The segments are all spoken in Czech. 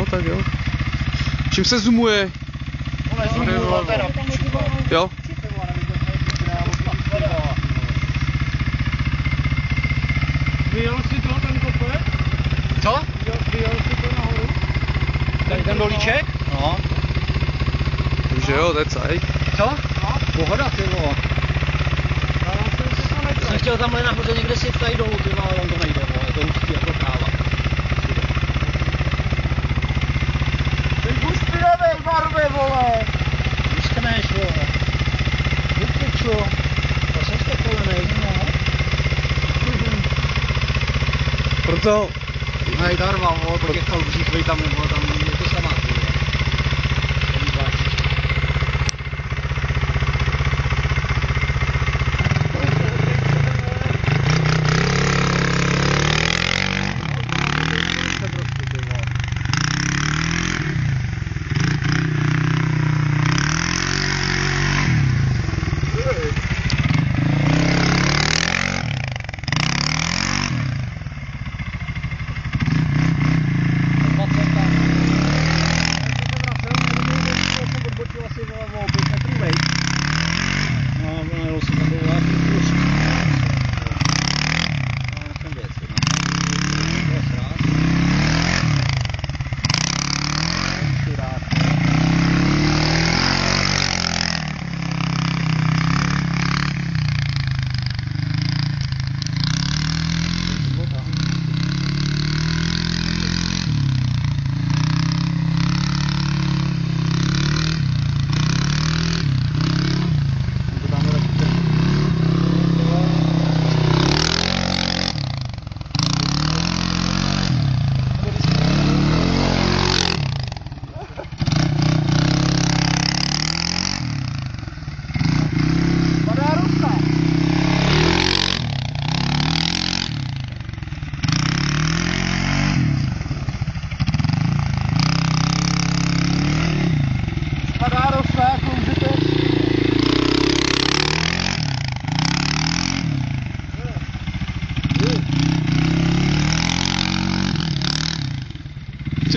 No tak jo. Čím se zoomuje? Jo? Vyjel si to ten kopec? Co? Vyjel si to nahoru? Ten dolíček? No. Že jo, to je cajk. Co? Pohoda, ty vole. Jsem chtěl tamhle nahoře někde si tady dolů, ty vole, ale on to nejde, vole, je to určitě jako práva. Ty už špinavej barvy, vole! Vyskneš, vole. Vypiču. To jsem spokojený, no. Proto... Hej, darva, vole, po těch kalbřích, vej tam, vole, tam je to samá, ty vole.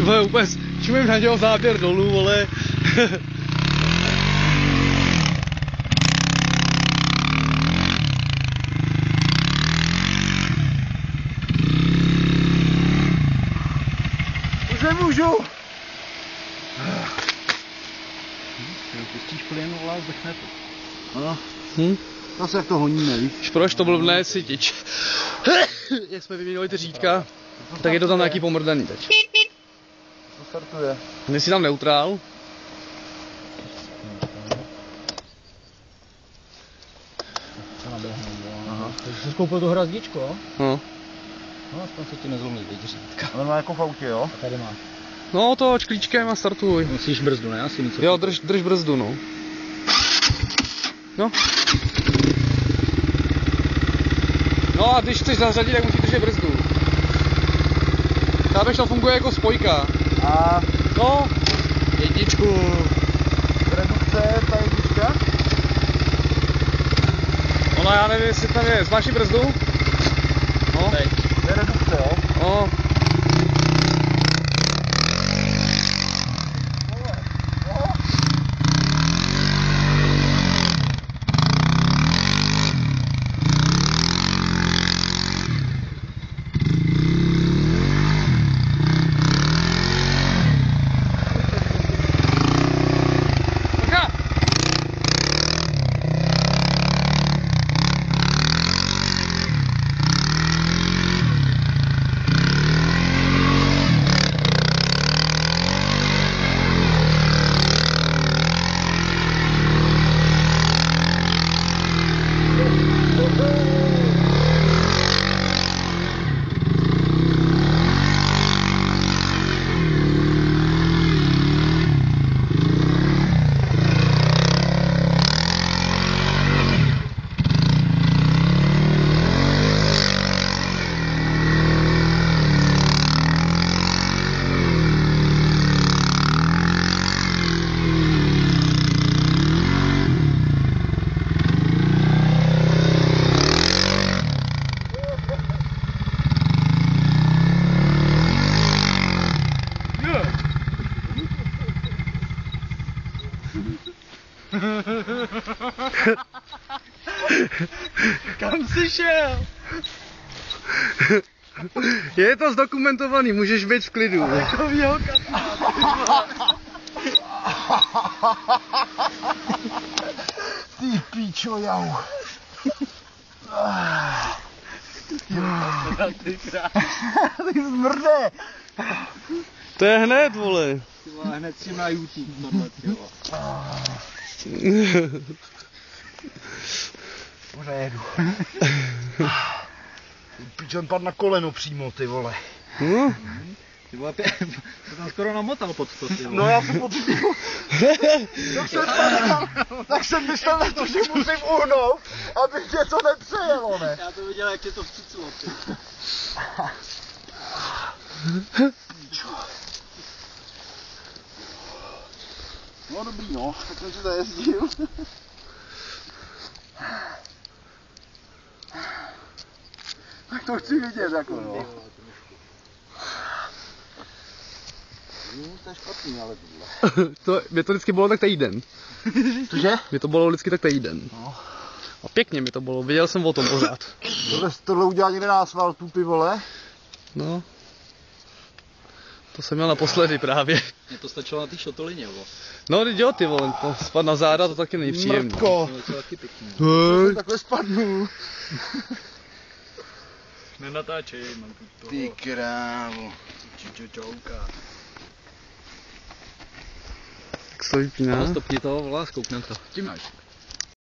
Vole, úplně, čím jim nadělal záběr dolů, vole. Už nemůžu! Pustíš plyn, vole, zdechne to. No. Zase jak to honíme, víš? Proč to blbné cítič? Jak jsme vyměnili ty řídka, tak je to tam nějaký pomrdaný teď. To startuje. Dnes si tam neutrál. Aha. Takže jsi koupil tu hrazdičko? No. No, aspoň se ti nezlomí, teď řídka. Ale má jako v autě, jo? A tady máš. No to klíčkem a startuj. Musíš brzdu, ne? Asi něco. Jo, drž brzdu, no. No. No a když chceš zařadit, tak musíš držet brzdu. Tábež to funguje jako spojka. A No, jedničku. redukce, ta jednička? Ono já nevím, jestli tam je. Zmáš brzdu? No. Teď. To je redukce, jo? No. Kam jsi šel? Je to zdokumentovaný, můžeš být v klidu. Takovýho Ty píčo, jau. Ty zmrde. To je hned, vole. Ty vole, hned si na YouTube tohle, ty vole. Už nejedu. Píč, on padl na koleno přímo, ty vole. No. Ty vole, to tam skoro namotal pod to, ty vole. No já jsem potřeboval. Tak jsem myslel na to, že musím uhnout, aby tě to nepřejelo, ne? Já to viděl, jak tě to vcuclo, ty. No dobrý, no, takhle si zajezdil. Tak to chci vidět, jako no. To je špatný, ale tohle. Mě to vždycky bylo tak týden. Cože? Mě to bylo vždycky tak týden. No. A pěkně mi to bylo, viděl jsem o tom pořád. Tohle udělal někde na asfaltu, ty vole? No. To jsem měl naposledy právě. Mně to stačilo na té šotolině, vole. No, teď jo, ty vole, to spad na záda, to taky není příjemný. Mrtko. To je taky pěkný. Takhle spadnu. Nenatáčej, mám tu toho. Ty krávo. Čauka. Tak se to vypíná. Stopni toho, volá, zkouknem to. Tím máš.